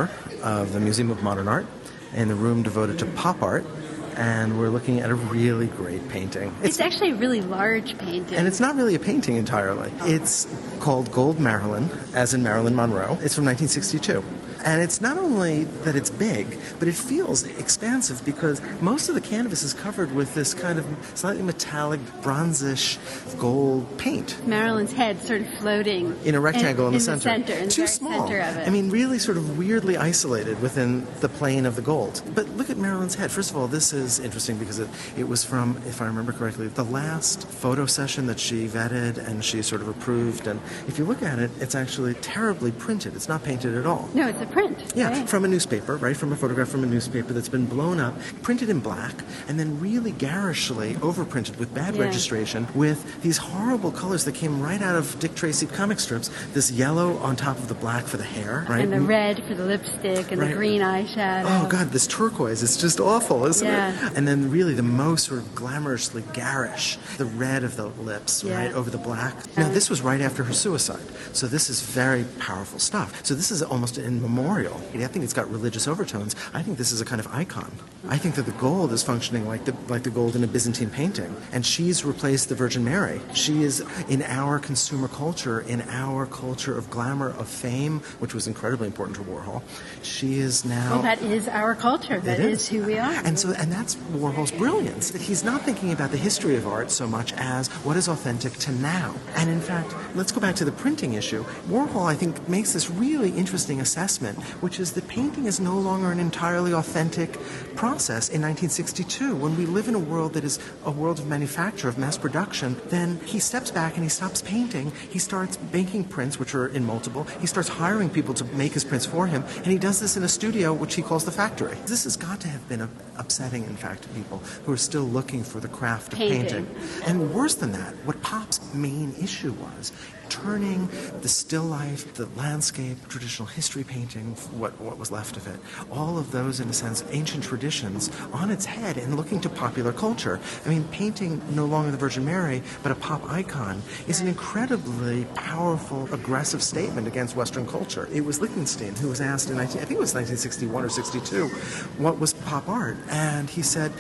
floor of the Museum of Modern Art in the room devoted to pop art. And we're looking at a really great painting. It's actually a really large painting. And it's not really a painting entirely. It's called Gold Marilyn, as in Marilyn Monroe. It's from 1962. And it's not only that it's big, but it feels expansive because most of the canvas is covered with this kind of slightly metallic, bronzish gold paint. Marilyn's head sort of floating in a rectangle in the center. In the Too very small. center of it. I mean, really sort of weirdly isolated within the plane of the gold. But look at Marilyn's head. First of all, this is interesting because it was from, if I remember correctly, the last photo session that she vetted and she sort of approved. And if you look at it, it's actually terribly printed. It's not painted at all. No, it's a print. Yeah, right? From a newspaper, right? From a photograph from a newspaper that's been blown up, printed in black, and then really garishly overprinted with bad registration with these horrible colors that came right out of Dick Tracy comic strips. This yellow on top of the black for the hair, right? And the red for the lipstick and the green eyeshadow. Oh, God, this turquoise. It's just awful, isn't it? And then really the most sort of glamorously garish, the red of the lips, right, over the black. Now, this was right after her suicide. So this is very powerful stuff. So this is almost in memorial. I think it's got religious overtones. I think this is a kind of icon. I think that the gold is functioning like the gold in a Byzantine painting. And she's replaced the Virgin Mary. She is in our consumer culture, in our culture of glamour, of fame, which was incredibly important to Warhol. She is now... Well, that is our culture. That is who we are. And that's Warhol's brilliance. That he's not thinking about the history of art so much as what is authentic to now. And in fact, let's go back to the printing issue. Warhol, I think, makes this really interesting assessment, which is that painting is no longer an entirely authentic process in 1962. When we live in a world that is a world of manufacture, of mass production, then he steps back and he stops painting. He starts making prints, which are in multiple. He starts hiring people to make his prints for him, and he does this in a studio, which he calls the factory. This has got to have been upsetting, in fact, to people who are still looking for the craft of painting. And worse than that, what Pop's main issue was turning the still life, the landscape, traditional history painting, what was left of it, all of those, in a sense, ancient traditions on its head and looking to popular culture. I mean, painting no longer the Virgin Mary, but a pop icon is an incredibly powerful, aggressive statement against Western culture. It was Lichtenstein who was asked in, I think it was 1961 or 62, what was pop art? And he said,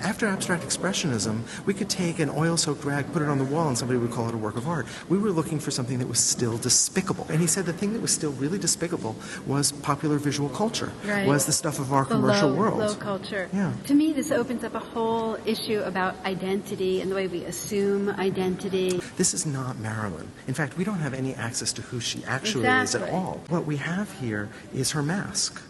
after abstract expressionism, we could take an oil-soaked rag, put it on the wall, and somebody would call it a work of art. We were looking for something that was still despicable. And he said the thing that was still really despicable was popular visual culture, was the stuff of our commercial world. Low culture. Yeah. To me, this opens up a whole issue about identity and the way we assume identity. This is not Marilyn. In fact, we don't have any access to who she actually is at all. What we have here is her mask.